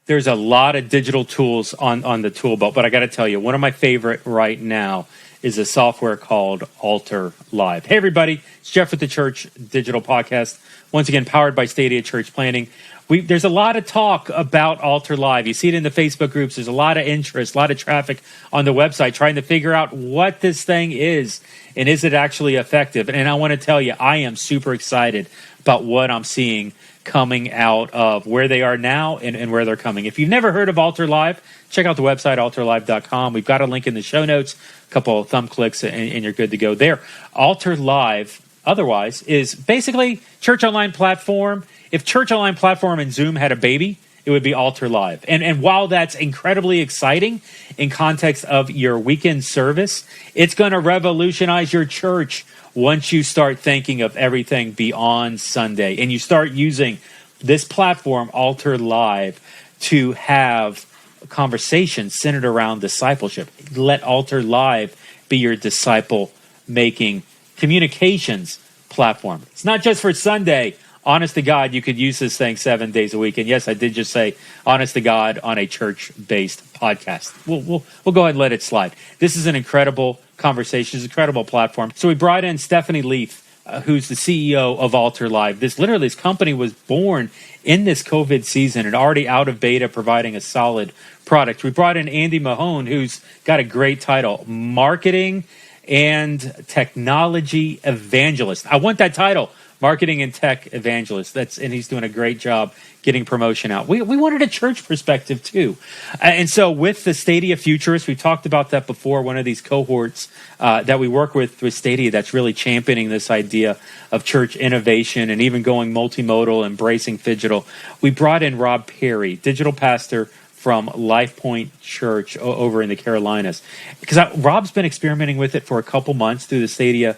there's a lot of digital tools on the tool belt, but I got to tell you, one of my favorite right now is a software called Altar Live. Hey, everybody. It's Jeff with the Church Digital Podcast. Once again, powered by Stadia Church Planning. There's a lot of talk about Altar Live. You see it in the Facebook groups. There's a lot of interest, a lot of traffic on the website trying to figure out what this thing is and is it actually effective. And I want to tell you, I am super excited about what I'm seeing coming out of where they are now and where they're coming. If you've never heard of Altar Live, check out the website, altarlive.com. We've got a link in the show notes, a couple of thumb clicks, and you're good to go there. Altar Live, otherwise, is basically Church Online Platform. If Church Online Platform and Zoom had a baby, it would be Altar Live. And while that's incredibly exciting in context of your weekend service, it's going to revolutionize your church once you start thinking of everything beyond Sunday and you start using this platform, Altar Live, to have conversations centered around discipleship. Let Altar Live be your disciple-making communications platform. It's not just for Sunday. Honest to God, you could use this thing 7 days a week. And yes, I did just say honest to God on a church-based podcast. We'll go ahead and let it slide. This is an incredible conversation. It's an incredible platform. So we brought in Stephanie Leaf, who's the CEO of Altar Live. This company was born in this COVID season and already out of beta, providing a solid product. We brought in Andy Mahone, who's got a great title, Marketing and Technology Evangelist. I want that title, Marketing and Tech Evangelist. And he's doing a great job getting promotion out. We wanted a church perspective too. And so with the Stadia Futurists, we talked about that before, one of these cohorts that we work with Stadia that's really championing this idea of church innovation and even going multimodal, embracing digital. We brought in Rob Perry, digital pastor from LifePoint Church over in the Carolinas. Because Rob's been experimenting with it for a couple months through the Stadia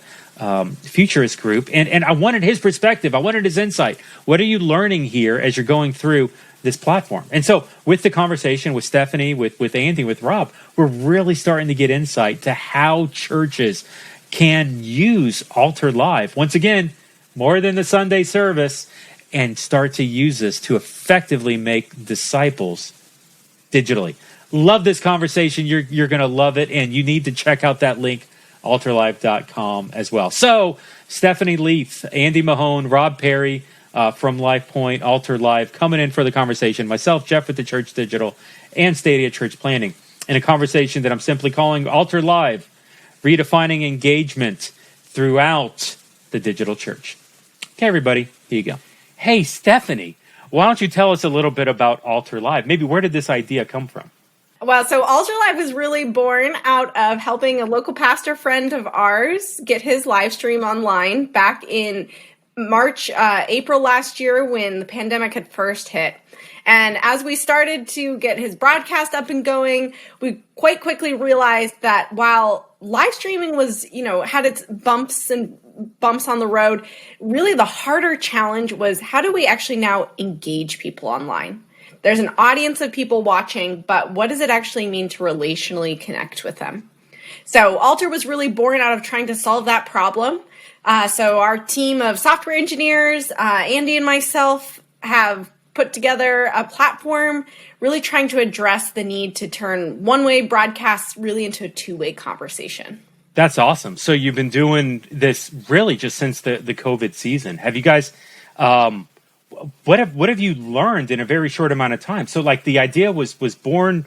Futurist group, and I wanted his perspective. I wanted his insight. What are you learning here as you're going through this platform? And so with the conversation with Stephanie, with Andy, with Rob, we're really starting to get insight to how churches can use Altar Live, once again, more than the Sunday service, and start to use this to effectively make disciples digitally. Love this conversation. You're going to love it, and you need to check out that link, altarlive.com as well. So, Stephanie Leaf, Andy Mahone, Rob Perry from LifePoint, Altar Live, coming in for the conversation. Myself, Jeff with the Church Digital, and Stadia Church Planning, in a conversation that I'm simply calling Altar Live, redefining engagement throughout the digital church. Okay, everybody, here you go. Hey, Stephanie, why don't you tell us a little bit about Altar Live? Maybe where did this idea come from? Well, so Altar Live was really born out of helping a local pastor friend of ours get his live stream online back in April last year when the pandemic had first hit. And as we started to get his broadcast up and going, we quite quickly realized that while live streaming was, had its bumps on the road, really the harder challenge was how do we actually now engage people online? There's an audience of people watching, but what does it actually mean to relationally connect with them? So Altar was really born out of trying to solve that problem. So our team of software engineers, Andy and myself, have put together a platform really trying to address the need to turn one-way broadcasts really into a two-way conversation. That's awesome. So you've been doing this really just since the COVID season. Have you guys... What have you learned in a very short amount of time? So like the idea was born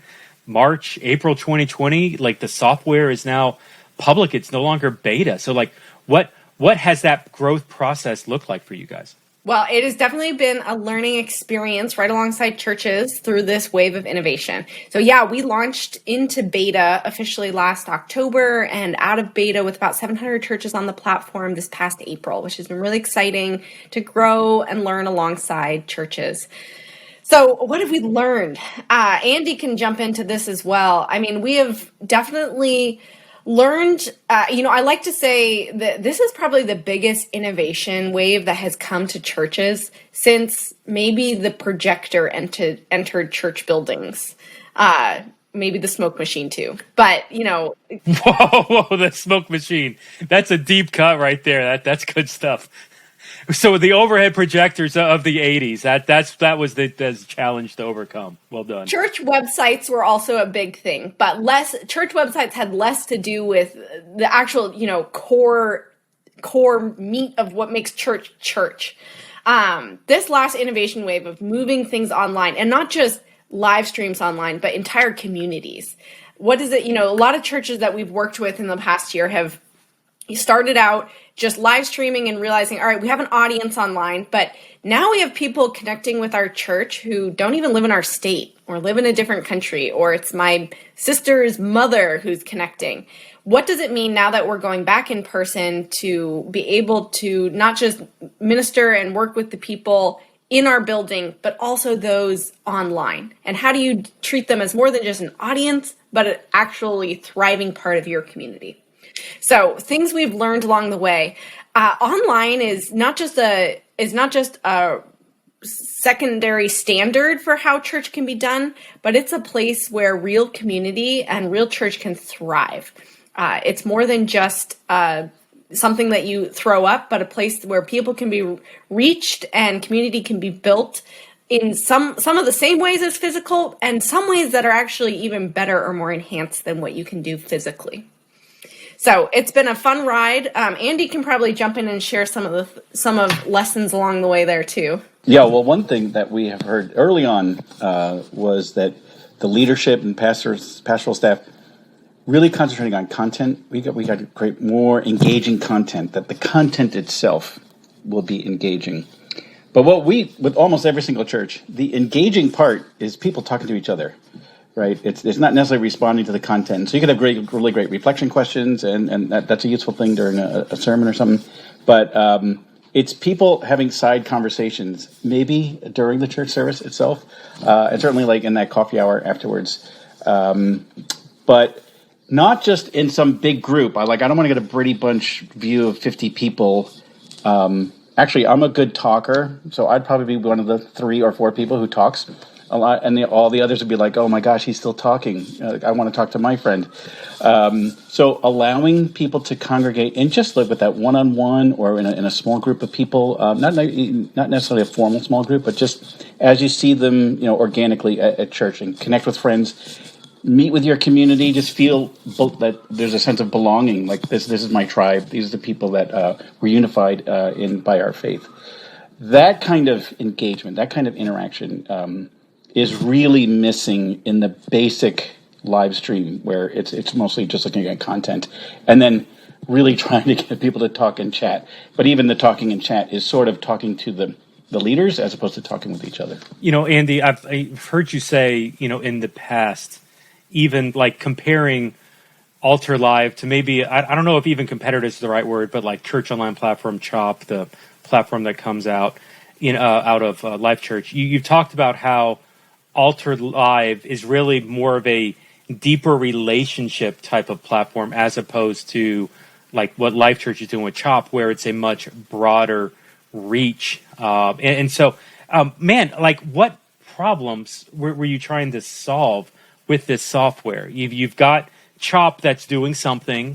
April 2020, like the software is now public. It's no longer beta. So like what has that growth process looked like for you guys? Well, it has definitely been a learning experience right alongside churches through this wave of innovation. So yeah, we launched into beta officially last October and out of beta with about 700 churches on the platform this past April, which has been really exciting to grow and learn alongside churches. So what have we learned? Andy can jump into this as well. I mean, we have definitely learned, I like to say that this is probably the biggest innovation wave that has come to churches since maybe the projector entered church buildings. Maybe the smoke machine too, but Whoa, the smoke machine. That's a deep cut right there. That's good stuff. So the overhead projectors of the 80s, that was the challenge to overcome. Well done. Church websites were also a big thing, but church websites had less to do with the actual, core meat of what makes church. This last innovation wave of moving things online, and not just live streams online, but entire communities. What is it? A lot of churches that we've worked with in the past year have started out just live streaming and realizing, all right, we have an audience online, but now we have people connecting with our church who don't even live in our state or live in a different country, or it's my sister's mother who's connecting. What does it mean now that we're going back in person to be able to not just minister and work with the people in our building, but also those online? And how do you treat them as more than just an audience, but an actually thriving part of your community? So things we've learned along the way. Online is not just a secondary standard for how church can be done, but it's a place where real community and real church can thrive. It's more than just something that you throw up, but a place where people can be reached and community can be built in some of the same ways as physical, and some ways that are actually even better or more enhanced than what you can do physically. So it's been a fun ride. Andy can probably jump in and share some of lessons along the way there too. Yeah, well, one thing that we have heard early on was that the leadership and pastoral staff really concentrating on content. We got to create more engaging content, that the content itself will be engaging. But with almost every single church, the engaging part is people talking to each other. Right, it's not necessarily responding to the content. So you could have really great reflection questions, and that's a useful thing during a sermon or something. But it's people having side conversations, maybe during the church service itself, and certainly like in that coffee hour afterwards. But not just in some big group. I don't want to get a Brady Bunch view of 50 people. Actually, I'm a good talker, so I'd probably be one of the 3 or 4 people who talks a lot, and all the others would be like, oh my gosh, he's still talking. I want to talk to my friend. So allowing people to congregate and just live with that one-on-one or in a small group of people, not necessarily a formal small group, but just as you see them, organically at church, and connect with friends, meet with your community, just feel that there's a sense of belonging. Like this is my tribe. These are the people that we're unified by our faith. That kind of engagement, that kind of interaction is really missing in the basic live stream, where it's mostly just looking at content and then really trying to get people to talk and chat. But even the talking and chat is sort of talking to the leaders as opposed to talking with each other. Andy, I've heard you say, in the past, even like comparing Altar Live to maybe, I don't know if even competitor is the right word, but like church online platform Chop, the platform that comes out of Life Church. You've talked about how Altar Live is really more of a deeper relationship type of platform as opposed to like what Life Church is doing with Chop, where it's a much broader reach. So, like what problems were you trying to solve with this software? You've got Chop that's doing something.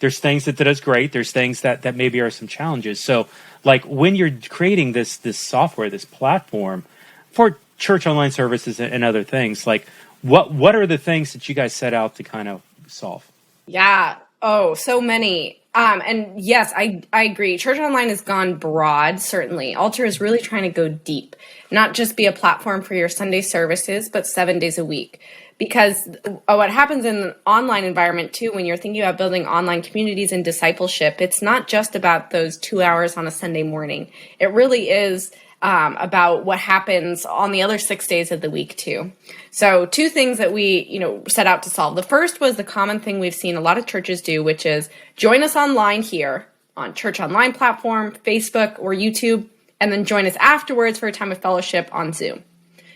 There's things that does great. There's things that maybe are some challenges. So like when you're creating this software, this platform for church online services and other things, like what are the things that you guys set out to kind of solve? Yeah. Oh, so many. And yes, I agree. Church online has gone broad, certainly. Altar is really trying to go deep, not just be a platform for your Sunday services, but 7 days a week. Because what happens in an online environment too, when you're thinking about building online communities and discipleship, it's not just about those 2 hours on a Sunday morning. It really is about what happens on the other 6 days of the week too. So 2 things that we, set out to solve. The first was the common thing we've seen a lot of churches do, which is join us online here on church online platform, Facebook or YouTube, and then join us afterwards for a time of fellowship on Zoom.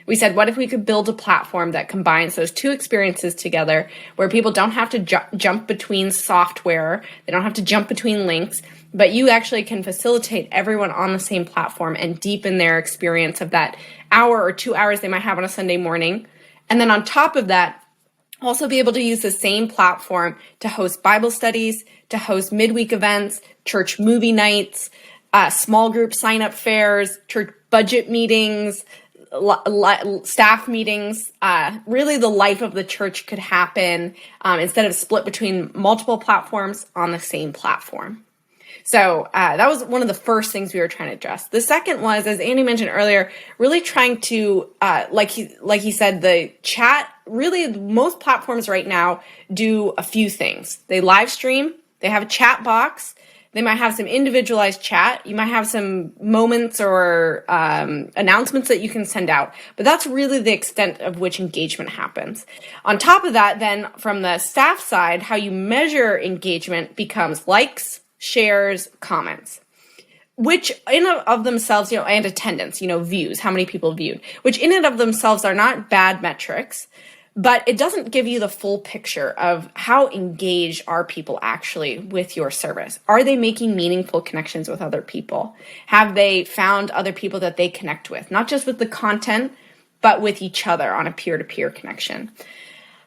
We said, what if we could build a platform that combines those 2 experiences together, where people don't have to jump between software, they don't have to jump between links, but you actually can facilitate everyone on the same platform and deepen their experience of that hour or 2 hours they might have on a Sunday morning. And then on top of that, also be able to use the same platform to host Bible studies, to host midweek events, church movie nights, small group sign-up fairs, church budget meetings, staff meetings. Really, the life of the church could happen instead of split between multiple platforms on the same platform. So that was one of the first things we were trying to address. The second was, as Andy mentioned earlier, really trying to, like he said, the chat. Really, most platforms right now do a few things. They live stream. They have a chat box. They might have some individualized chat. You might have some moments or announcements that you can send out. But that's really the extent of which engagement happens. On top of that, then from the staff side, how you measure engagement becomes likes, shares, comments, which in and of themselves, and attendance, views, how many people viewed, which in and of themselves are not bad metrics, but it doesn't give you the full picture of how engaged are people actually with your service. Are they making meaningful connections with other people? Have they found other people that they connect with, not just with the content, but with each other on a peer-to-peer connection?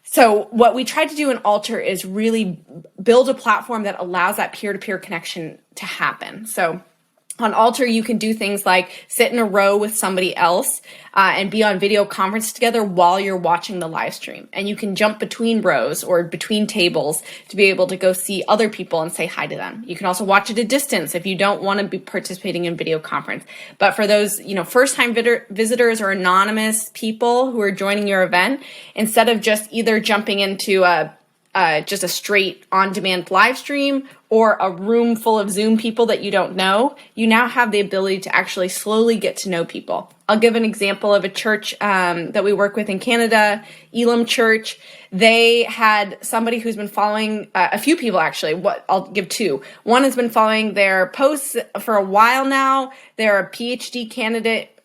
So what we tried to do in Alter is really build a platform that allows that peer-to-peer connection to happen. So on Alter, you can do things like sit in a row with somebody else and be on video conference together while you're watching the live stream. And you can jump between rows or between tables to be able to go see other people and say hi to them. You can also watch at a distance if you don't want to be participating in video conference. But for those, first-time visitors or anonymous people who are joining your event, instead of just either jumping into just a straight on-demand live stream or a room full of Zoom people that you don't know, you now have the ability to actually slowly get to know people. I'll give an example of a church that we work with in Canada, Elam Church. They had somebody who's been following, a few people actually, I'll give two. One has been following their posts for a while now. They're a PhD candidate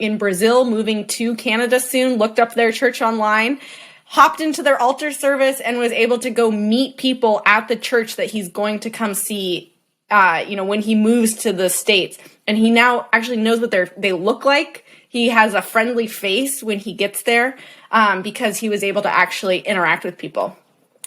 in Brazil, moving to Canada soon, looked up their church online, hopped into their altar service and was able to go meet people at the church that he's going to come see, when he moves to the States. And he now actually knows what they look like. He has a friendly face when he gets there because he was able to actually interact with people.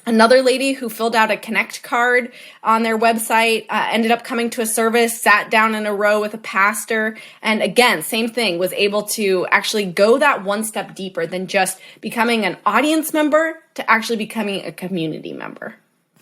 Another lady who filled out a Connect card on their website ended up coming to a service, sat down in a row with a pastor, and again, same thing, was able to actually go that one step deeper than just becoming an audience member to actually becoming a community member.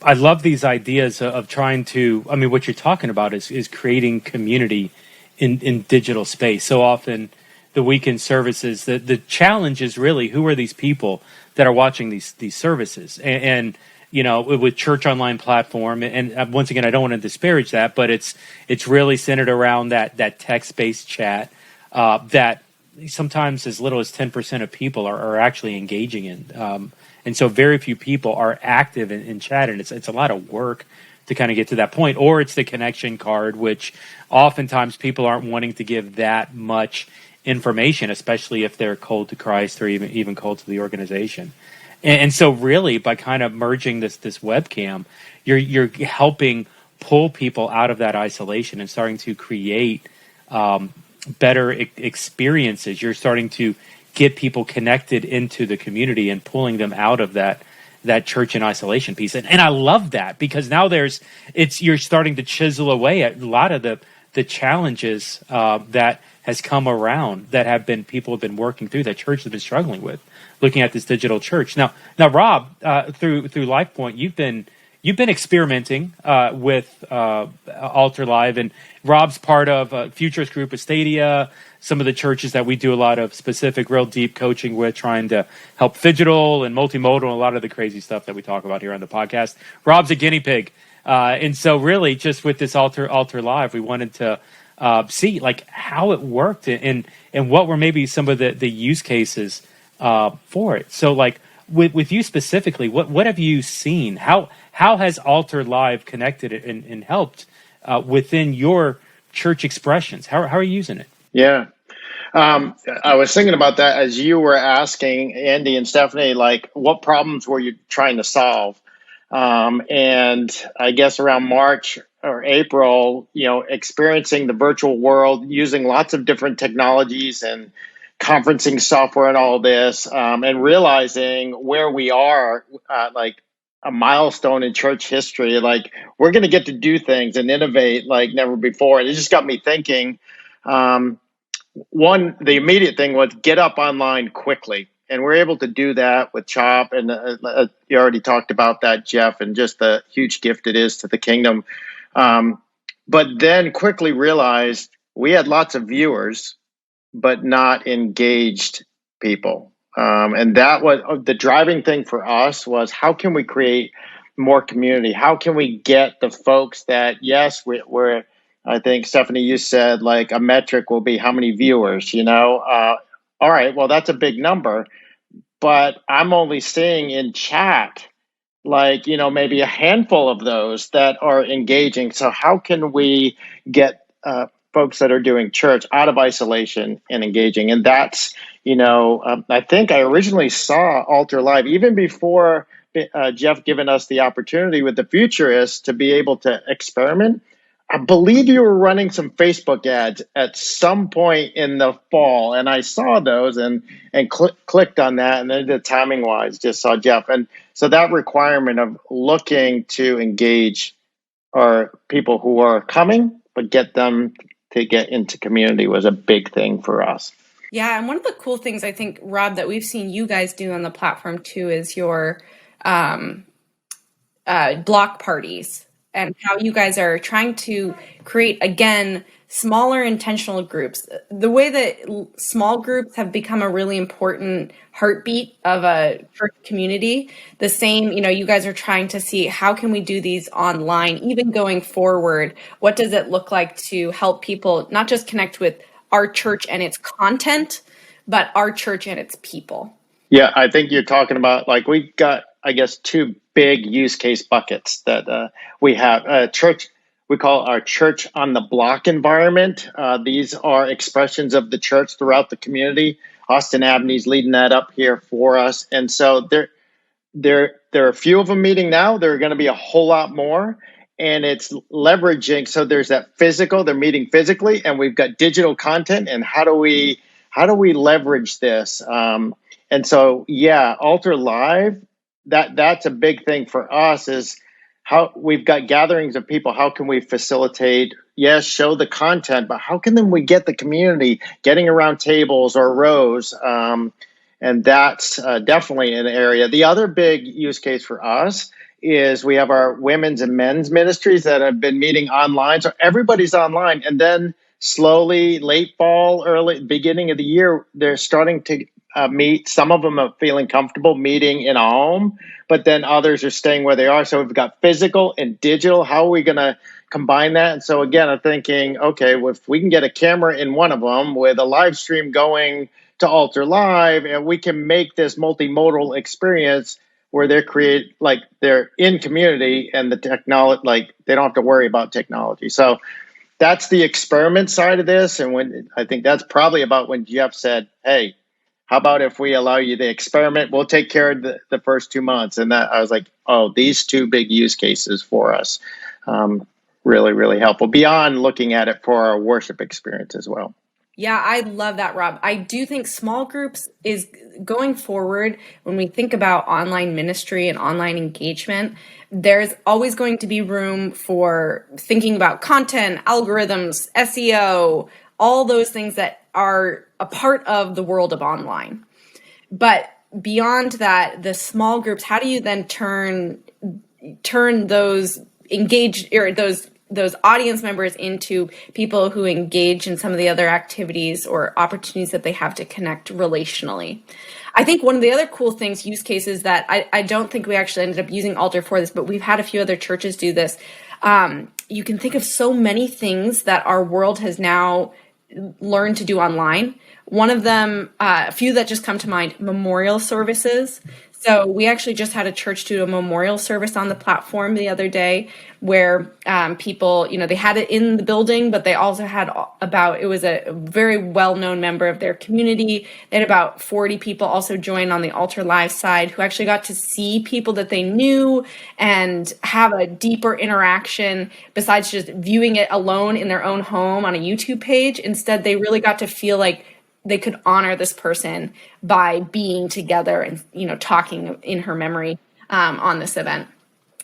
I love these ideas of trying to, what you're talking about is creating community in digital space. So often the weekend services, the challenge is really, who are these people that are watching these services? And with Church Online platform, and once again, I don't want to disparage that, but it's really centered around that text-based chat that sometimes as little as 10% of people are actually engaging in. And so very few people are active in chat, and it's a lot of work to kind of get to that point. Or it's the connection card, which oftentimes people aren't wanting to give that much information, especially if they're cold to Christ or even cold to the organization. And so really by kind of merging this webcam, you're helping pull people out of that isolation and starting to create better experiences. You're starting to get people connected into the community and pulling them out of that church in isolation piece. And I love that, because now you're starting to chisel away at a lot of the challenges that has come around that people have been working through, that church has been struggling with, looking at this digital church. Now, Rob, through LifePoint, you've been experimenting with Alter Live, and Rob's part of a Futurist group of Stadia, some of the churches that we do a lot of specific, real deep coaching with, trying to help phygital and multimodal and a lot of the crazy stuff that we talk about here on the podcast. Rob's a guinea pig. And so really just with this Alter Live, we wanted to see like how it worked and what were maybe some of the use cases for it. So like with you specifically, what have you seen? How has Alter Live connected and helped within your church expressions? How are you using it? Yeah. I was thinking about that as you were asking Andy and Stephanie, like what problems were you trying to solve? And I guess around March or April, experiencing the virtual world, using lots of different technologies and conferencing software and all this, and realizing where we are, like a milestone in church history. Like, we're going to get to do things and innovate like never before. And it just got me thinking. One, the immediate thing was get up online quickly. And we're able to do that with CHOP. And you already talked about that, Jeff, and just the huge gift it is to the kingdom. But then quickly realized we had lots of viewers, but not engaged people. And that was the driving thing for us, was how can we create more community? How can we get the folks that, yes, we're I think, Stephanie, you said like a metric will be how many viewers, all right, well, that's a big number, but I'm only seeing in chat, like, maybe a handful of those that are engaging. So how can we get folks that are doing church out of isolation and engaging? And that's, I think I originally saw Altar Live even before Jeff given us the opportunity with the Futurists to be able to experiment. I believe you were running some Facebook ads at some point in the fall, and I saw those and clicked on that, and then the timing wise just saw Jeff. And so that requirement of looking to engage our people who are coming, but get them to get into community was a big thing for us. Yeah, and one of the cool things I think, Rob, that we've seen you guys do on the platform too is your block parties, and how you guys are trying to create, again, smaller intentional groups. The way that small groups have become a really important heartbeat of a church community, the same, you guys are trying to see how can we do these online, even going forward. What does it look like to help people not just connect with our church and its content, but our church and its people? Yeah, I think you're talking about, like, we've got, I guess, two big use case buckets that we have. Church, we call our church on the block environment. These are expressions of the church throughout the community. Austin Abney's leading that up here for us. And so there are a few of them meeting now. There are going to be a whole lot more. And it's leveraging, so there's that physical, they're meeting physically, and we've got digital content. And how do we leverage this? And so, yeah, Altar Live, that's a big thing for us, is how we've got gatherings of people. How can we facilitate, yes, show the content, but how can then we get the community getting around tables or rows? And that's definitely an area. The other big use case for us is we have our women's and men's ministries that have been meeting online. So everybody's online. And then slowly, late fall, early beginning of the year, they're starting to meet. Some of them are feeling comfortable meeting in a home, but then others are staying where they are. So we've got physical and digital. How are we going to combine that? And so again, I'm thinking, okay, well, if we can get a camera in one of them with a live stream going to Altar Live, and we can make this multimodal experience where they're in community, and the technology, like, they don't have to worry about technology. So that's the experiment side of this. And when I think that's probably about when Jeff said, hey, how about if we allow you the experiment? We'll take care of the first 2 months. And that I was like, oh, these two big use cases for us, really, really helpful, beyond looking at it for our worship experience as well. Yeah, I love that, Rob. I do think small groups is going forward. When we think about online ministry and online engagement, there's always going to be room for thinking about content, algorithms, SEO, all those things that are a part of the world of online. But beyond that, the small groups, how do you then turn those engaged, or those audience members into people who engage in some of the other activities or opportunities that they have to connect relationally? I think one of the other cool things, use cases that I don't think we actually ended up using Altar for this, but we've had a few other churches do this. You can think of so many things that our world has now learned to do online. One of them, a few that just come to mind, memorial services. So we actually just had a church do a memorial service on the platform the other day, where people, they had it in the building, but they also had it was a very well-known member of their community. They had about 40 people also join on the Altar Live side, who actually got to see people that they knew and have a deeper interaction besides just viewing it alone in their own home on a YouTube page. Instead, they really got to feel like they could honor this person by being together and, talking in her memory. on this event.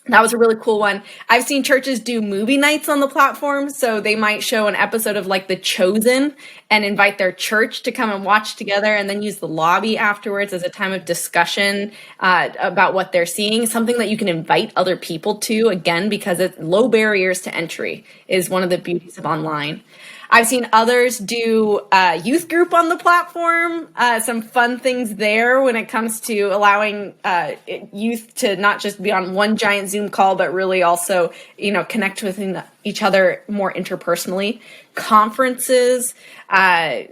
That was a really cool one. I've seen churches do movie nights on the platform. So they might show an episode of like The Chosen and invite their church to come and watch together, and then use the lobby afterwards as a time of discussion about what they're seeing. Something that you can invite other people to, again, because it's low barriers to entry is one of the beauties of online. I've seen others do a youth group on the platform, some fun things there when it comes to allowing youth to not just be on one giant Zoom call, but really also, connect with each other more interpersonally. Conferences,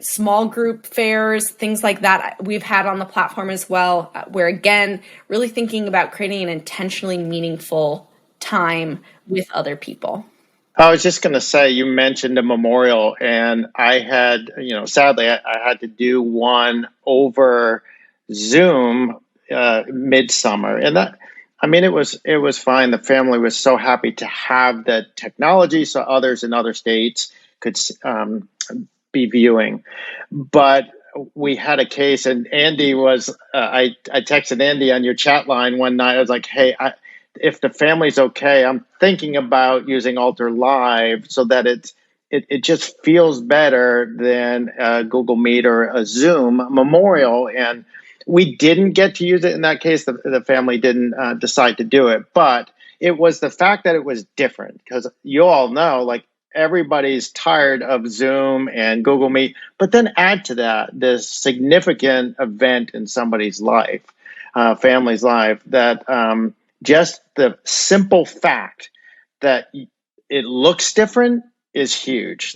small group fairs, things like that we've had on the platform as well, where again, really thinking about creating an intentionally meaningful time with other people. I was just going to say, you mentioned a memorial, and I had, sadly, I had to do one over Zoom midsummer, and it was fine. The family was so happy to have the technology, so others in other states could be viewing. But we had a case, and Andy was. I texted Andy on your chat line one night. I was like, "Hey, if the family's okay, I'm thinking about using Altar Live so that it just feels better than Google Meet or a Zoom memorial." And we didn't get to use it in that case. The family didn't decide to do it, but it was the fact that it was different, because you all know, like, everybody's tired of Zoom and Google Meet, but then add to that this significant event in somebody's life, family's life, that just the simple fact that it looks different is huge.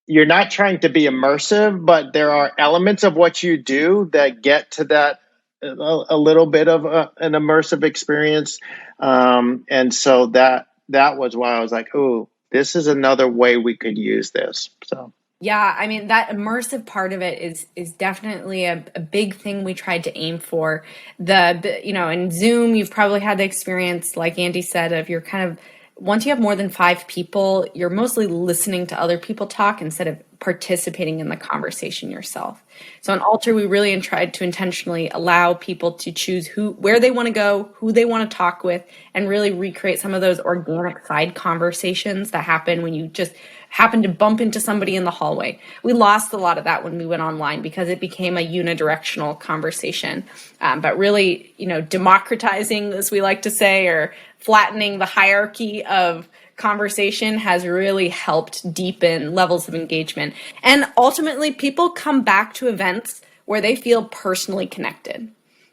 You're not trying to be immersive, but there are elements of what you do that get to that a little bit of an immersive experience. And so that was why I was like, "Oh, this is another way we could use this." So. Yeah, that immersive part of it is definitely a big thing we tried to aim for. In Zoom, you've probably had the experience, like Andy said, of you're kind of, once you have more than 5 people, you're mostly listening to other people talk instead of participating in the conversation yourself. So on Altar, we really tried to intentionally allow people to choose where they want to go, who they want to talk with, and really recreate some of those organic side conversations that happen when you just happen to bump into somebody in the hallway. We lost a lot of that when we went online because it became a unidirectional conversation. But really, democratizing, as we like to say, or flattening the hierarchy of conversation has really helped deepen levels of engagement. And ultimately, people come back to events where they feel personally connected.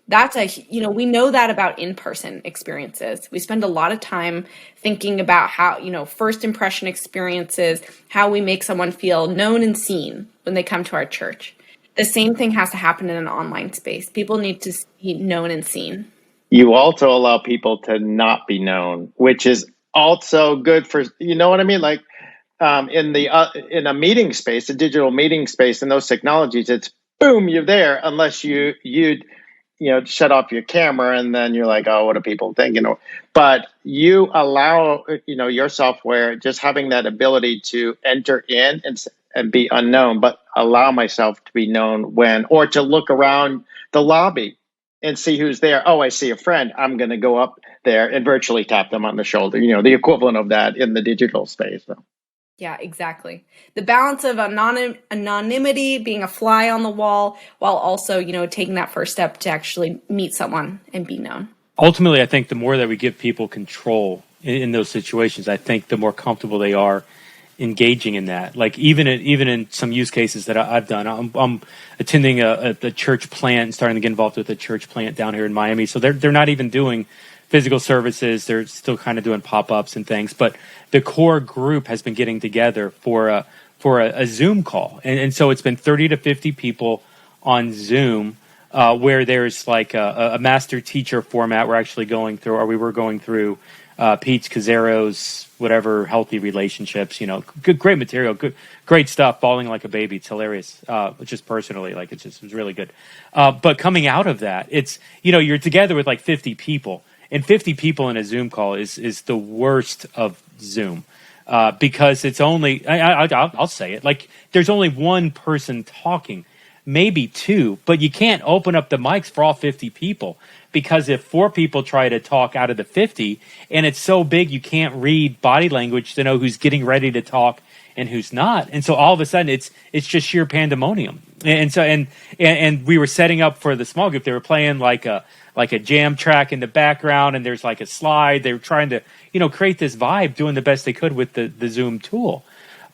We know that about in-person experiences. We spend a lot of time thinking about how, first impression experiences, how we make someone feel known and seen when they come to our church. The same thing has to happen in an online space. People need to be known and seen. You also allow people to not be known, which is also good for, you know what I mean? Like, in a meeting space, a digital meeting space, and those technologies, it's boom, you're there, unless you'd shut off your camera, and then you're like, "Oh, what do people think?" But you allow, your software, just having that ability to enter in and be unknown, but allow myself to be known or to look around the lobby and see who's there. Oh, I see a friend. I'm going to go up there and virtually tap them on the shoulder. The equivalent of that in the digital space. So. Yeah, exactly. The balance of anonymity, being a fly on the wall, while also, taking that first step to actually meet someone and be known. Ultimately, I think the more that we give people control in those situations, I think the more comfortable they are engaging in that. Like even in some use cases that I've done, I'm attending a church plant, starting to get involved with a church plant down here in Miami. So they're not even doing physical services. They're still kind of doing pop-ups and things, but the core group has been getting together for a Zoom call. And so it's been 30 to 50 people on Zoom, where there's like a master teacher format we were going through Pete Scazzero's whatever healthy relationships, good, great material, great stuff, bawling like a baby. It's hilarious. Just personally, it was really good. But coming out of that, it's, you're together with like 50 people. And 50 people in a Zoom call is the worst of Zoom, because it's only, I'll say it, like there's only one person talking. maybe 2, but you can't open up the mics for all 50 people, because if 4 people try to talk out of the 50 and it's so big you can't read body language to know who's getting ready to talk and who's not, and so all of a sudden it's just sheer pandemonium. And so and we were setting up for the small group. They were playing like a jam track in the background, and there's like a slide. They were trying to create this vibe, doing the best they could with the Zoom tool.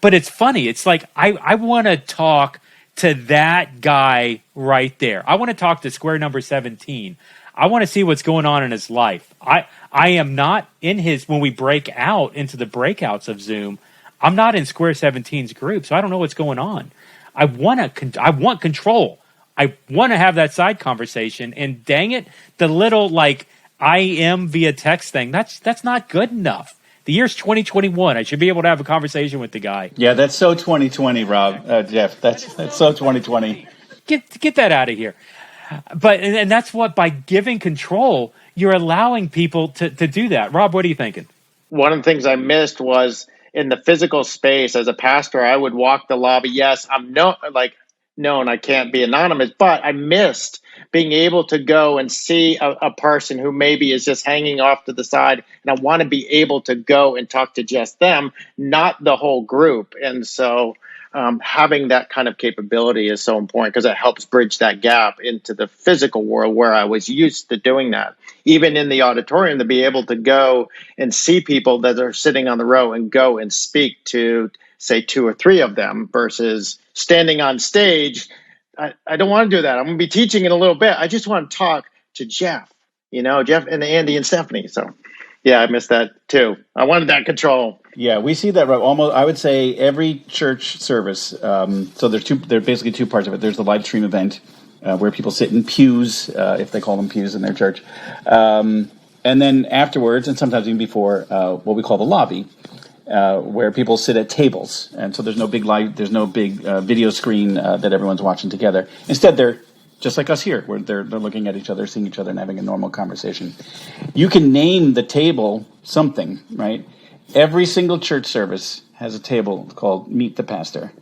But it's funny. It's like I want to talk to that guy right there. I want to talk to square number 17. I want to see what's going on in his life. I am not in his, when we break out into the breakouts of Zoom, I'm not in square 17's group, so I don't know what's going on. I want control. I want to have that side conversation, and dang it, the little like I am via text thing, that's not good enough. The year's 2021. I should be able to have a conversation with the guy. Yeah, that's so 2020, Rob, Jeff. That's so 2020. Get that out of here. But and that's what, by giving control, you're allowing people to do that. Rob, what are you thinking? One of the things I missed was in the physical space. As a pastor, I would walk the lobby. Yes, I'm known I can't be anonymous, but I missed being able to go and see a person who maybe is just hanging off to the side, and I want to be able to go and talk to just them, not the whole group. And so having that kind of capability is so important, because it helps bridge that gap into the physical world where I was used to doing that. Even in the auditorium, to be able to go and see people that are sitting on the row and go and speak to, say, 2 or 3 of them, versus standing on stage. I don't want to do that. I'm going to be teaching in a little bit. I just want to talk to Jeff, Jeff and Andy and Stephanie. So, yeah, I missed that too. I wanted that control. Yeah, we see that almost, I would say, every church service. So there are basically 2 parts of it. There's the live stream event where people sit in pews, if they call them pews in their church. And then afterwards, and sometimes even before, what we call the lobby, where people sit at tables, and so there's no big video screen that everyone's watching together. Instead, they're just like us here, where they're looking at each other, seeing each other, and having a normal conversation. You can name the table something, right? Every single church service has a table called Meet the Pastor,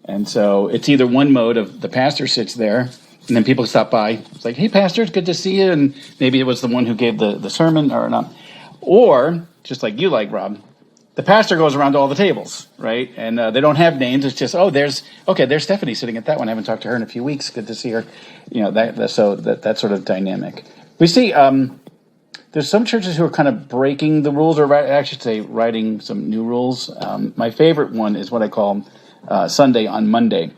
and so it's either one mode of the pastor sits there, and then people stop by. It's like, "Hey, pastor, it's good to see you," and maybe it was the one who gave the sermon or not, or just like you like, Rob. The pastor goes around to all the tables, right? And they don't have names. It's just, there's Stephanie sitting at that one. I haven't talked to her in a few weeks. Good to see her. That sort of dynamic. We see there's some churches who are kind of breaking the rules, or I should say writing some new rules. My favorite one is what I call Sunday on Monday.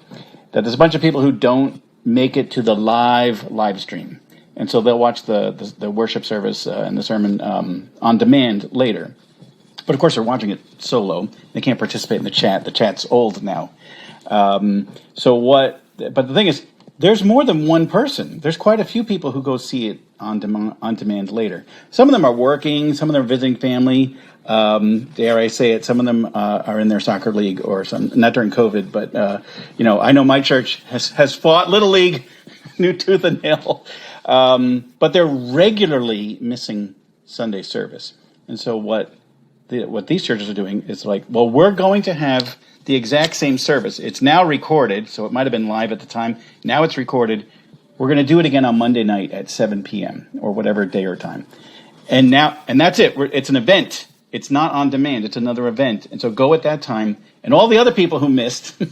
That there's a bunch of people who don't make it to the live stream. And so they'll watch the worship service and the sermon on demand later. But of course, they're watching it solo. They can't participate in the chat. The chat's old now. But the thing is, there's more than one person. There's quite a few people who go see it on demand later. Some of them are working. Some of them are visiting family. Dare I say it, some of them are in their soccer league or some, not during COVID, but, I know my church has fought Little League, new tooth and nail. But they're regularly missing Sunday service. And so what these churches are doing is like, well, we're going to have the exact same service. It's now recorded, so it might have been live at the time. Now it's recorded. We're going to do it again on Monday night at 7 p.m. or whatever day or time. And that's it. It's an event. It's not on demand. It's another event. And so go at that time. And all the other people who missed,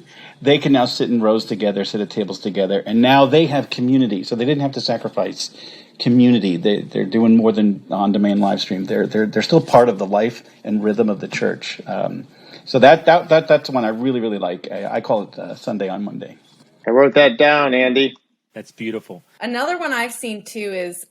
they can now sit in rows together, sit at tables together. And now they have community. So they didn't have to sacrifice community. They're doing more than on-demand live stream. They're still part of the life and rhythm of the church. So that's one I really, really like. I call it Sunday on Monday. I wrote that down, Andy. That's beautiful. Another one I've seen too is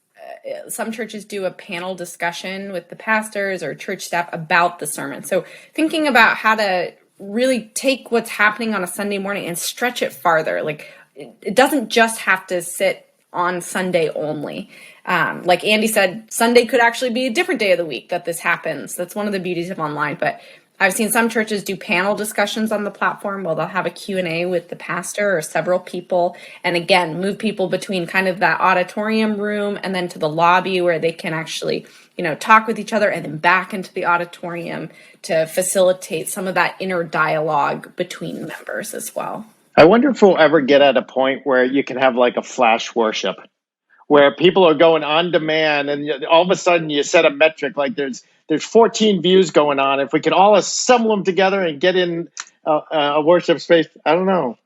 some churches do a panel discussion with the pastors or church staff about the sermon. So thinking about how to really take what's happening on a Sunday morning and stretch it farther. Like it doesn't just have to sit on Sunday only. Like Andy said, Sunday could actually be a different day of the week that this happens. That's one of the beauties of online. But I've seen some churches do panel discussions on the platform where they'll have a Q&A with the pastor or several people. And again, move people between kind of that auditorium room and then to the lobby where they can actually, talk with each other, and then back into the auditorium to facilitate some of that inner dialogue between members as well. I wonder if we'll ever get at a point where you can have like a flash worship, where people are going on demand, and all of a sudden you set a metric like there's 14 views going on. If we could all assemble them together and get in a worship space, I don't know.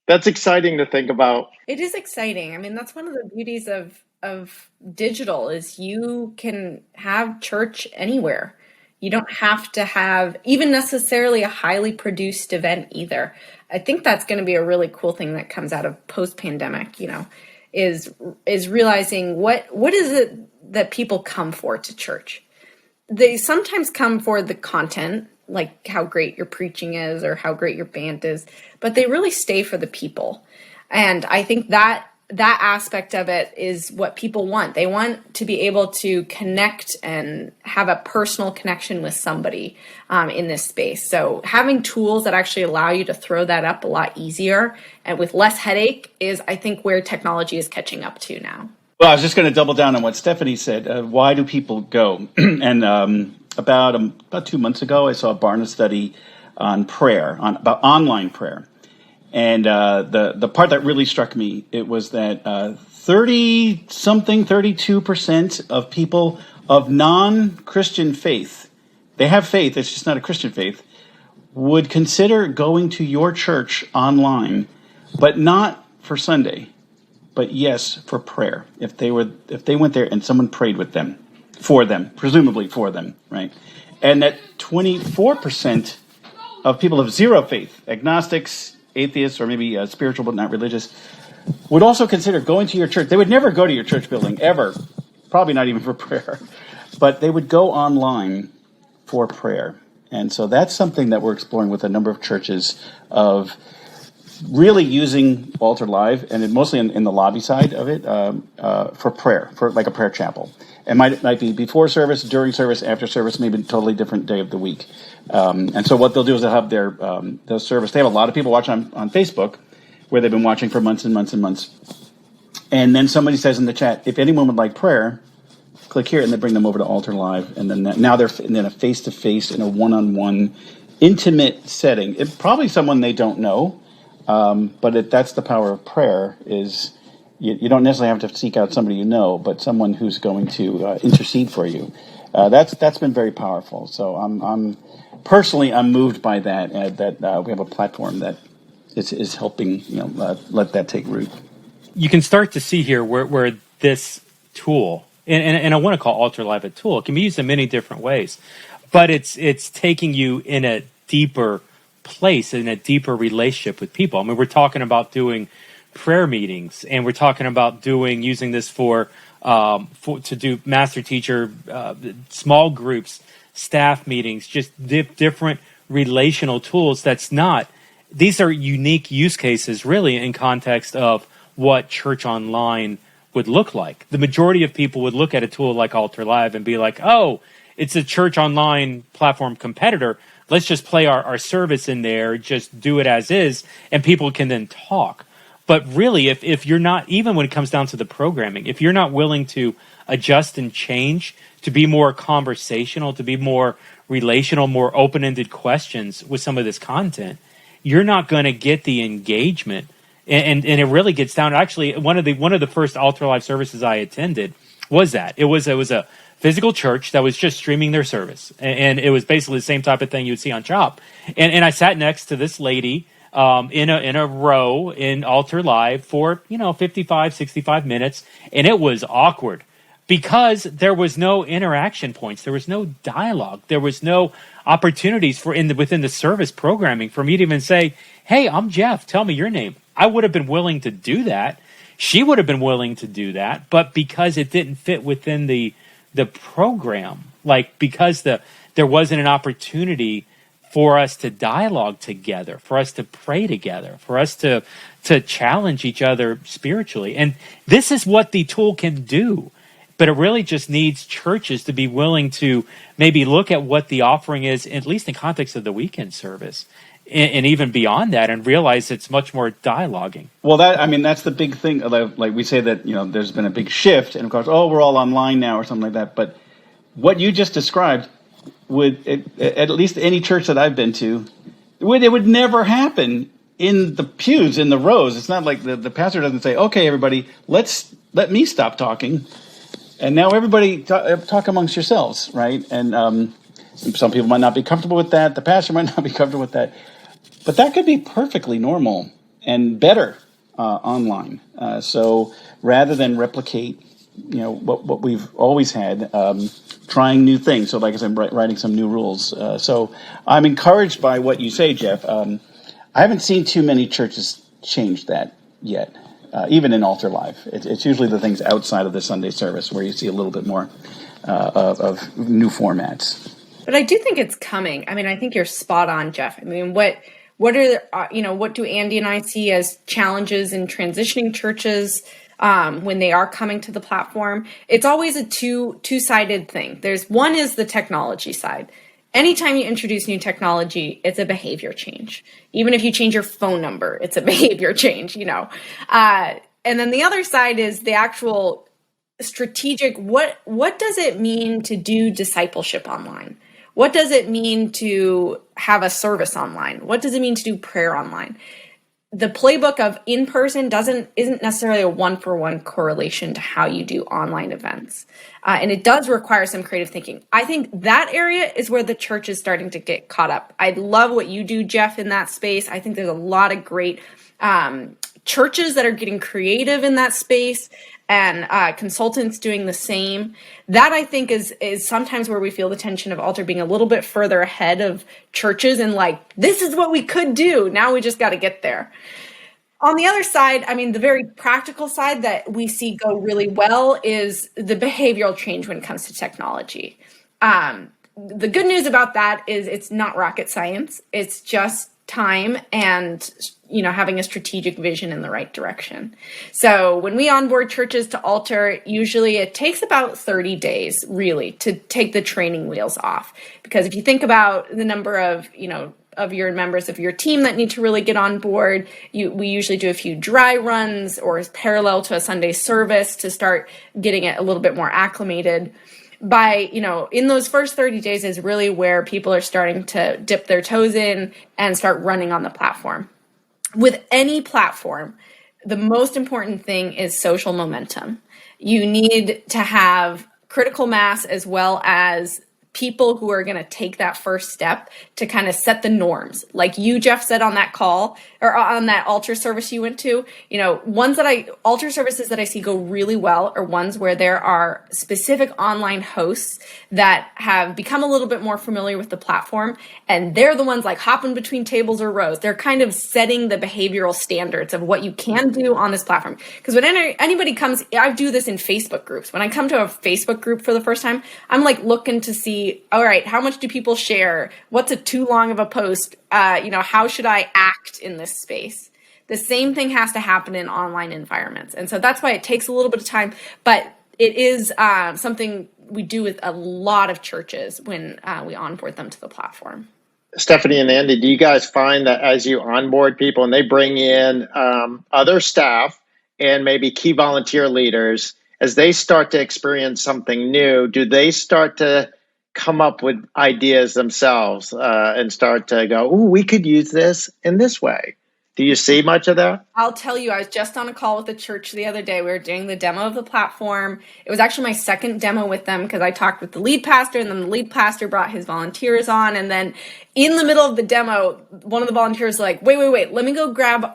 That's exciting to think about. It is exciting. I mean, that's one of the beauties of digital is you can have church anywhere. You don't have to have even necessarily a highly produced event either. I think that's going to be a really cool thing that comes out of post-pandemic, is realizing what is it that people come for to church. They sometimes come for the content, like how great your preaching is or how great your band is, but they really stay for the people. And I think that aspect of it is what people want. They want to be able to connect and have a personal connection with somebody in this space. So having tools that actually allow you to throw that up a lot easier and with less headache is, I think, where technology is catching up to now. Well, I was just going to double down on what Stephanie said. Why do people go? And about 2 months ago, I saw a Barna study on prayer, about online prayer. And the part that really struck me, it was that 32% of people of non-Christian faith, they have faith, it's just not a Christian faith, would consider going to your church online, but not for Sunday, but yes, for prayer. If they went there and someone prayed with them, for them, presumably for them, right? And that 24% of people of zero faith, agnostics, atheists, or maybe spiritual but not religious, would also consider going to your church. They would never go to your church building, ever. Probably not even for prayer. But they would go online for prayer. And so that's something that we're exploring with a number of churches of really using Altar Live, and mostly in the lobby side of it, for prayer, for like a prayer chapel. It might be before service, during service, after service, maybe a totally different day of the week. And so what they'll do is they'll have their service. They have a lot of people watching on Facebook, where they've been watching for months and months and months. And then somebody says in the chat, if anyone would like prayer, click here, and they bring them over to Altar Live. And then now they're in a face-to-face, in a one-on-one, intimate setting. It's probably someone they don't know, but that's the power of prayer, is you don't necessarily have to seek out somebody you know, but someone who's going to intercede for you. That's been very powerful. So I'm personally moved by that we have a platform that is helping let that take root. You can start to see here where this tool, and I want to call Altar Live a tool. It can be used in many different ways, but it's taking you in a deeper place, in a deeper relationship with people. I mean, we're talking about doing prayer meetings, and we're talking about using this to do master teacher, small groups, staff meetings, just different relational tools. These are unique use cases really in context of what church online would look like. The majority of people would look at a tool like Altar Live and be like, oh, it's a church online platform competitor. Let's just play our service in there, just do it as is, and people can then talk. But really, if you're not, even when it comes down to the programming, if you're not willing to adjust and change to be more conversational, to be more relational, more open-ended questions with some of this content, you're not going to get the engagement. And it really gets down to, actually, one of the first Altar Live services I attended was that. It was a physical church that was just streaming their service. And it was basically the same type of thing you would see on Chop. And I sat next to this lady in a row in Altar Live for 55, 65 minutes, and it was awkward because there was no interaction points, there was no dialogue, there was no opportunities within the service programming for me to even say, "Hey, I'm Jeff. Tell me your name." I would have been willing to do that. She would have been willing to do that, but because it didn't fit within the program, because there wasn't an opportunity for us to dialogue together, for us to pray together, for us to challenge each other spiritually. And this is what the tool can do. But it really just needs churches to be willing to maybe look at what the offering is, at least in context of the weekend service, and even beyond that, and realize it's much more dialoguing. Well, that's the big thing. Like we say that, there's been a big shift, and of course, we're all online now or something like that. But what you just described at least any church that I've been to, it would never happen in the pews, in the rows. It's not like the pastor doesn't say, okay, everybody, let me stop talking. And now everybody talk amongst yourselves, right? And some people might not be comfortable with that. The pastor might not be comfortable with that. But that could be perfectly normal and better online. So rather than replicate, what we've always had, trying new things. So like I said, writing some new rules. So I'm encouraged by what you say, Jeff. I haven't seen too many churches change that yet, even in Altar Live. It's usually the things outside of the Sunday service where you see a little bit more of new formats. But I do think it's coming. I mean, I think you're spot on, Jeff. I mean, what do Andy and I see as challenges in transitioning churches when they are coming to the platform? It's always a two-sided thing. One is the technology side. Anytime you introduce new technology, it's a behavior change. Even if you change your phone number, it's a behavior change, And then the other side is the actual strategic, what does it mean to do discipleship online? What does it mean to have a service online? What does it mean to do prayer online? The playbook of in-person isn't necessarily a one-for-one correlation to how you do online events. And it does require some creative thinking. I think that area is where the church is starting to get caught up. I love what you do, Jeff, in that space. I think there's a lot of great churches that are getting creative in that space, and consultants doing the same. That, I think, is sometimes where we feel the tension of Altar being a little bit further ahead of churches and this is what we could do. Now we just got to get there. On the other side, I mean, the very practical side that we see go really well is the behavioral change when it comes to technology. The good news about that is it's not rocket science. It's just time and having a strategic vision in the right direction. So when we onboard churches to Altar, usually it takes about 30 days really to take the training wheels off. Because if you think about the number of your members of your team that need to really get on board, we usually do a few dry runs or parallel to a Sunday service to start getting it a little bit more acclimated. In those first 30 days is really where people are starting to dip their toes in and start running on the platform. With any platform, the most important thing is social momentum. You need to have critical mass as well as people who are going to take that first step to kind of set the norms. Like you, Jeff, said on that call or on that altar service you went to, altar services that I see go really well are ones where there are specific online hosts that have become a little bit more familiar with the platform. And they're the ones hopping between tables or rows. They're kind of setting the behavioral standards of what you can do on this platform. Because when anybody comes, I do this in Facebook groups. When I come to a Facebook group for the first time, I'm looking to see, all right, how much do people share? What's too long of a post? How should I act in this space? The same thing has to happen in online environments. And so that's why it takes a little bit of time, but it is something we do with a lot of churches when we onboard them to the platform. Stephanie and Andy, do you guys find that as you onboard people and they bring in other staff and maybe key volunteer leaders, as they start to experience something new, do they start to come up with ideas themselves and start to go, ooh, we could use this in this way? Do you see much of that? I'll tell you, I was just on a call with the church the other day. We were doing the demo of the platform. It was actually my second demo with them because I talked with the lead pastor, and then the lead pastor brought his volunteers on. And then in the middle of the demo, one of the volunteers was like, wait, let me go grab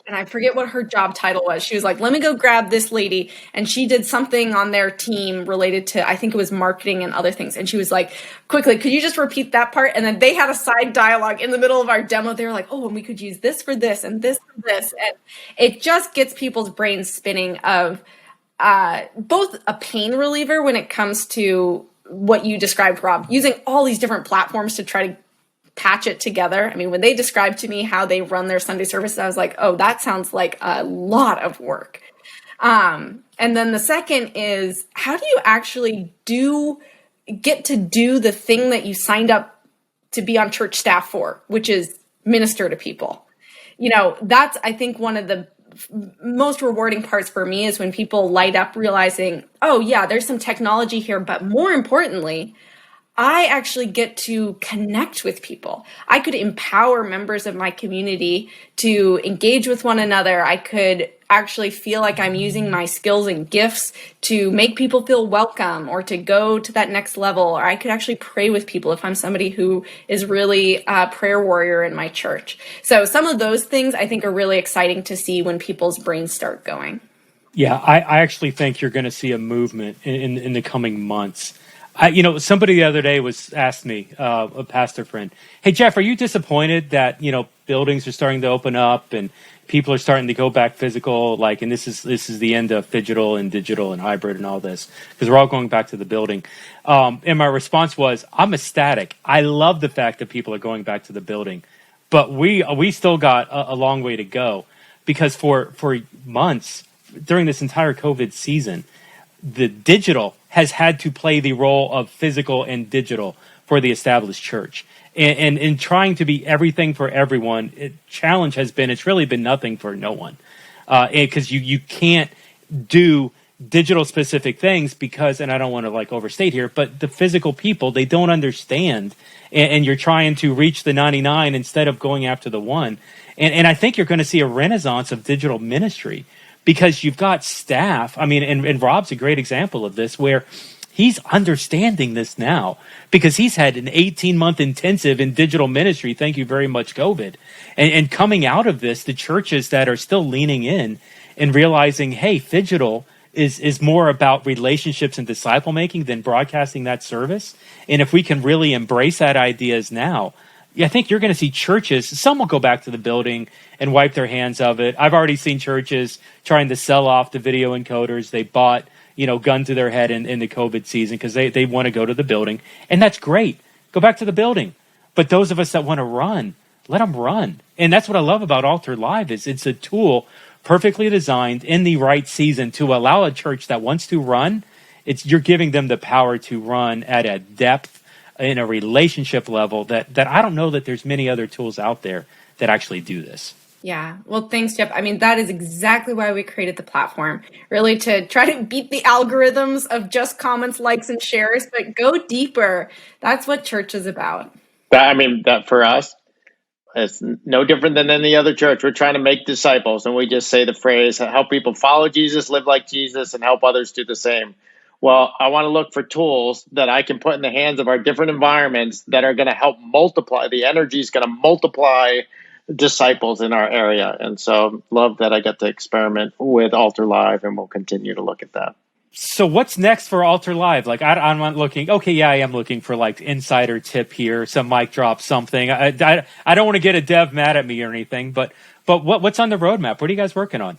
and I forget what her job title was. She was like, let me go grab this lady. And she did something on their team related to, I think it was marketing and other things. And she was like, quickly, could you just repeat that part? And then they had a side dialogue in the middle of our demo. They were like, oh, and we could use this for this and this for this. And it just gets people's brains spinning of both a pain reliever when it comes to what you described, Rob, using all these different platforms to try to patch it together. I mean, when they described to me how they run their Sunday services, I was like, oh, that sounds like a lot of work. And then the second is, how do you actually get to do the thing that you signed up to be on church staff for, which is minister to people? That's, I think, one of the most rewarding parts for me is when people light up realizing, oh yeah, there's some technology here, but more importantly, I actually get to connect with people. I could empower members of my community to engage with one another. I could actually feel like I'm using my skills and gifts to make people feel welcome or to go to that next level. Or I could actually pray with people if I'm somebody who is really a prayer warrior in my church. So some of those things I think are really exciting to see when people's brains start going. Yeah, I actually think you're going to see a movement in the coming months. Somebody the other day asked me, a pastor friend, "Hey Jeff, are you disappointed that buildings are starting to open up and people are starting to go back physical? Like, and this is the end of digital and hybrid and all this because we're all going back to the building." And my response was, "I'm ecstatic. I love the fact that people are going back to the building, but we still got a long way to go because for months during this entire COVID season, the digital has had to play the role of physical and digital for the established church. And in trying to be everything for everyone, challenge has been, it's really been nothing for no one. Because you can't do digital specific things because, and I don't want to like overstate here, but the physical people, they don't understand. And you're trying to reach the 99 instead of going after the one. And I think you're going to see a renaissance of digital ministry, because you've got staff. I mean, and Rob's a great example of this, where he's understanding this now because he's had an 18-month intensive in digital ministry. Thank you very much, COVID. And coming out of this, the churches that are still leaning in and realizing, hey, digital is more about relationships and disciple making than broadcasting that service. And if we can really embrace that ideas now, I think you're going to see churches, some will go back to the building and wipe their hands of it. I've already seen churches trying to sell off the video encoders they bought, gun to their head in the COVID season because they want to go to the building. And that's great. Go back to the building. But those of us that want to run, let them run. And that's what I love about Altar Live is it's a tool perfectly designed in the right season to allow a church that wants to run. You're giving them the power to run at a depth in a relationship level that I don't know that there's many other tools out there that actually do this. Yeah. Well, thanks, Jeff. I mean, that is exactly why we created the platform, really to try to beat the algorithms of just comments, likes, and shares, but go deeper. That's what church is about. That for us, it's no different than any other church. We're trying to make disciples, and we just say the phrase, help people follow Jesus, live like Jesus, and help others do the same. Well, I want to look for tools that I can put in the hands of our different environments that are going to help multiply. The energy is going to multiply disciples in our area. And so love that I got to experiment with Altar Live, and we'll continue to look at that. So what's next for Altar Live? Like, I'm not looking, okay, yeah, I am looking for like insider tip here, some mic drop, something. I don't want to get a dev mad at me or anything, but what's on the roadmap? What are you guys working on?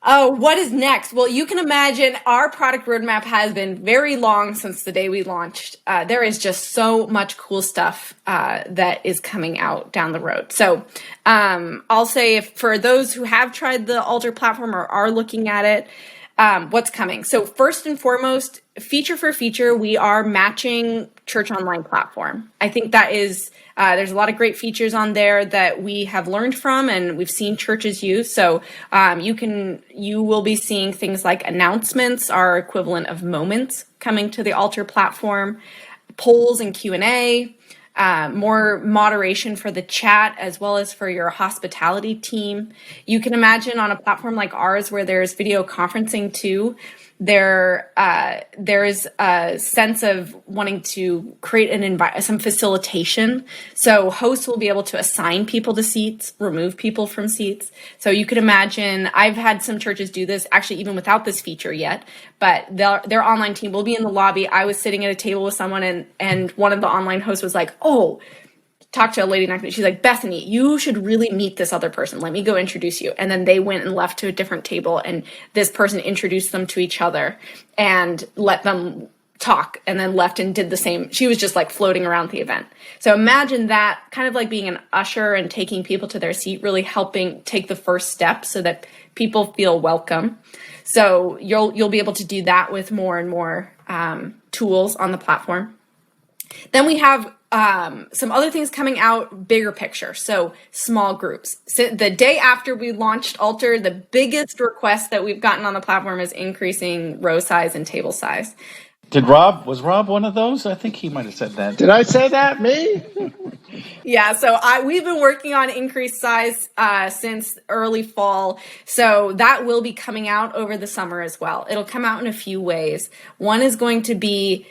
Oh, what is next? Well, you can imagine our product roadmap has been very long since the day we launched. There is just so much cool stuff that is coming out down the road. So I'll say for those who have tried the Altar platform or are looking at it, what's coming. So first and foremost, feature for feature, we are matching Church Online platform. I think that is, there's a lot of great features on there that we have learned from and we've seen churches use. So you will be seeing things like announcements, our equivalent of moments, coming to the Altar platform, polls and Q&A, more moderation for the chat as well as for your hospitality team. You can imagine on a platform like ours where there's video conferencing too, there's a sense of wanting to create some facilitation. So hosts will be able to assign people to seats, remove people from seats. So you could imagine, I've had some churches do this actually even without this feature yet, but their online team will be in the lobby. I was sitting at a table with someone and one of the online hosts was like, oh, talked to a lady next to me. She's like, Bethany, you should really meet this other person. Let me go introduce you. And then they went and left to a different table and this person introduced them to each other and let them talk and then left and did the same. She was just like floating around the event. So imagine that kind of like being an usher and taking people to their seat, really helping take the first step so that people feel welcome. So you'll be able to do that with more and more tools on the platform. Then we have some other things coming out, bigger picture. So small groups. So the day after we launched Altar, the biggest request that we've gotten on the platform is increasing row size and table size. Was Rob one of those? I think he might have said that. Did I say that? Me? Yeah, so we've been working on increased size since early fall. So that will be coming out over the summer as well. It'll come out in a few ways. One is going to be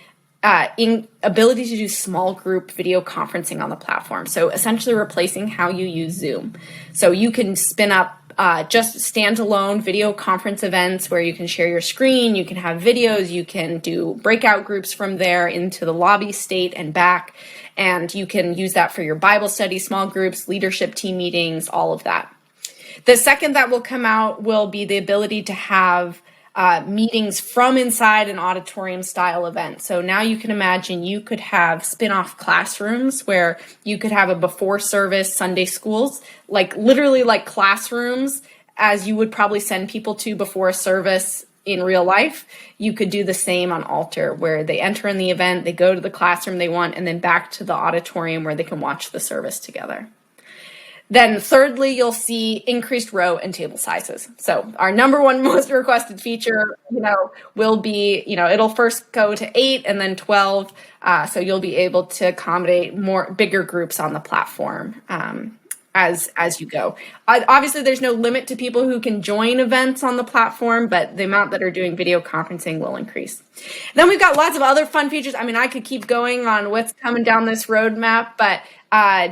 in ability to do small group video conferencing on the platform. So essentially replacing how you use Zoom. So you can spin up just standalone video conference events where you can share your screen, you can have videos, you can do breakout groups from there into the lobby state and back, and you can use that for your Bible study, small groups, leadership team meetings, all of that. The second that will come out will be the ability to have meetings from inside an auditorium style event. So now you can imagine you could have spin-off classrooms where you could have a before service Sunday schools, like literally like classrooms as you would probably send people to before a service in real life. You could do the same on Altar where they enter in the event, they go to the classroom they want, and then back to the auditorium where they can watch the service together. Then thirdly, you'll see increased row and table sizes. So our number one most requested feature, will be, it'll first go to 8 and then 12. So you'll be able to accommodate bigger groups on the platform as you go. Obviously, there's no limit to people who can join events on the platform, but the amount that are doing video conferencing will increase. Then we've got lots of other fun features. I mean, I could keep going on what's coming down this roadmap, but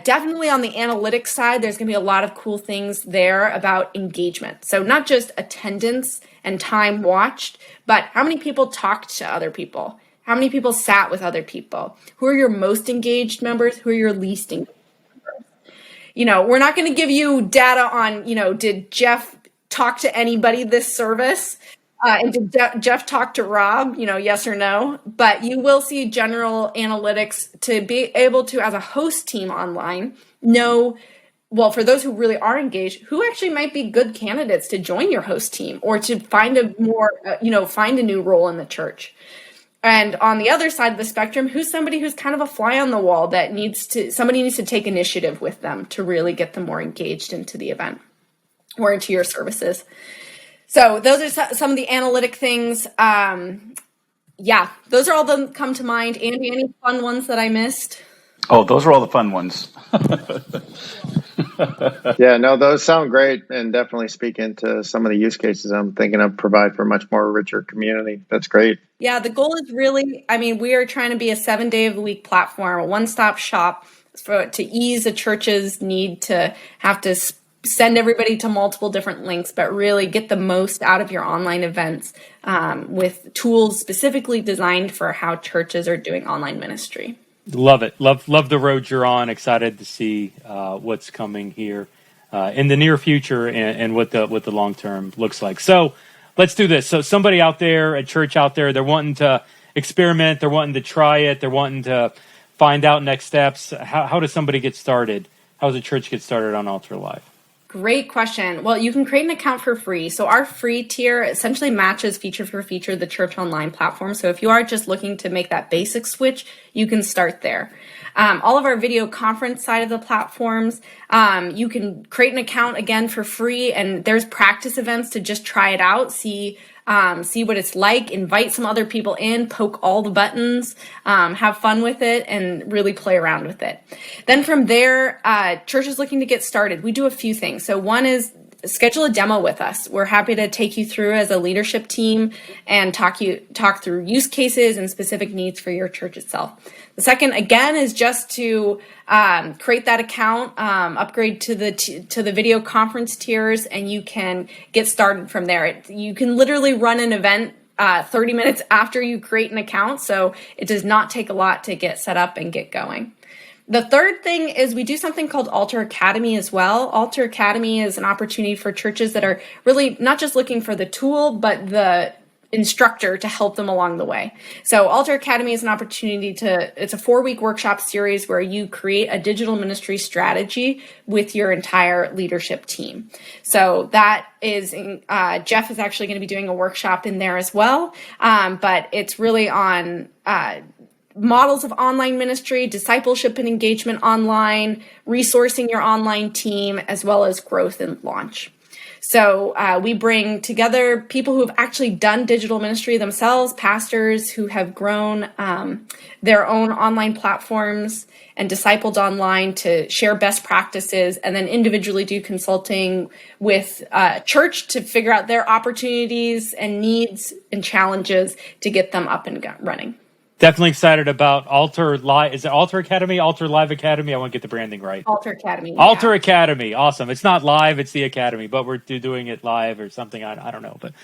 definitely on the analytics side, there's going to be a lot of cool things there about engagement. So not just attendance and time watched, but how many people talked to other people? How many people sat with other people? Who are your most engaged members? Who are your least engaged members? We're not going to give you data on, did Jeff talk to anybody this service? And did Jeff talk to Rob, yes or no? But you will see general analytics to be able to, as a host team online, know, well, for those who really are engaged, who actually might be good candidates to join your host team or to find find a new role in the church. And on the other side of the spectrum, who's somebody who's kind of a fly on the wall that somebody needs to take initiative with them to really get them more engaged into the event or into your services. So those are some of the analytic things. Those are all that come to mind. Andy, any fun ones that I missed? Oh, those are all the fun ones. Yeah, no, those sound great and definitely speak into some of the use cases I'm thinking of, provide for a much more richer community. That's great. Yeah, the goal is really, we are trying to be a 7-day-a-week platform, a one-stop shop to ease a church's need to have to send everybody to multiple different links, but really get the most out of your online events with tools specifically designed for how churches are doing online ministry. Love it. Love the road you're on. Excited to see what's coming here in the near future and what the long term looks like. So let's do this. So somebody out there, a church out there, they're wanting to experiment, they're wanting to try it, they're wanting to find out next steps. How does somebody get started? How does a church get started on Altar Live? Great question. Well, you can create an account for free. So our free tier essentially matches feature for feature the Church Online platform. So if you are just looking to make that basic switch, you can start there. All of our video conference side of the platforms, you can create an account again for free, and there's practice events to just try it out, see what it's like, invite some other people in, poke all the buttons, have fun with it, and really play around with it. Then from there, churches looking to get started, we do a few things. So one is schedule a demo with us. We're happy to take you through as a leadership team and talk through use cases and specific needs for your church itself. The second, again, is just to create that account, upgrade to the video conference tiers, and you can get started from there. You can literally run an event 30 minutes after you create an account, so it does not take a lot to get set up and get going. The third thing is we do something called Altar Academy as well. Altar Academy is an opportunity for churches that are really not just looking for the tool, but the instructor to help them along the way. So Altar Academy is an opportunity it's a 4-week workshop series where you create a digital ministry strategy with your entire leadership team. So that is, Jeff is actually going to be doing a workshop in there as well. But it's really on models of online ministry, discipleship and engagement online, resourcing your online team, as well as growth and launch. So we bring together people who have actually done digital ministry themselves, pastors who have grown their own online platforms and discipled online to share best practices, and then individually do consulting with church to figure out their opportunities and needs and challenges to get them up and running. Definitely excited about Altar Live. Is it Altar Academy? Altar Live Academy? I want to get the branding right. Altar Academy. Altar Academy. Awesome. It's not live, it's the Academy, but we're doing it live or something. I don't know. But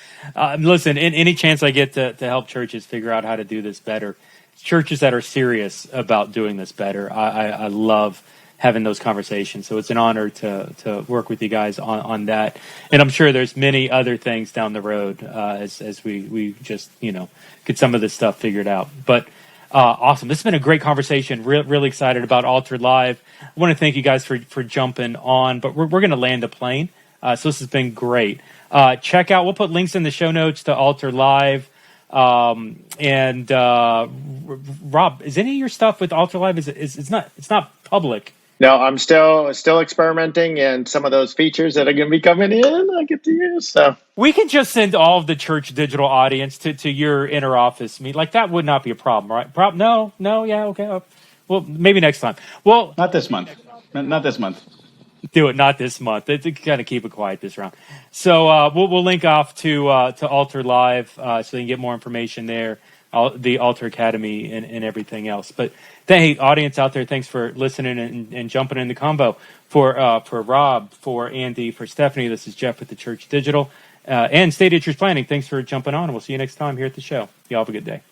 listen, any chance I get to help churches figure out how to do this better, churches that are serious about doing this better, I love having those conversations. So it's an honor to work with you guys on that. And I'm sure there's many other things down the road as we just, get some of this stuff figured out. But awesome. This has been a great conversation. Really excited about Altar Live. I want to thank you guys for jumping on, but we're going to land a plane. So this has been great. Check out, we'll put links in the show notes to Altar Live. And Rob, is any of your stuff with Altar Live, it's not public? No, I'm still experimenting, and some of those features that are going to be coming in, I get to use. So we can just send all of the church digital audience to your inner office meet. Like, that would not be a problem, right? No, yeah, okay. Well, maybe next time. Well, not this month. Not this month. Do it not this month. To kind of keep it quiet this round. So we'll link off to Altar Live so you can get more information there. The Altar Academy and everything else. But hey, audience out there, thanks for listening and jumping in the combo. For Rob, for Andy, for Stephanie, this is Jeff with the Church Digital and State of Church Planning. Thanks for jumping on. We'll see you next time here at the show. Y'all have a good day.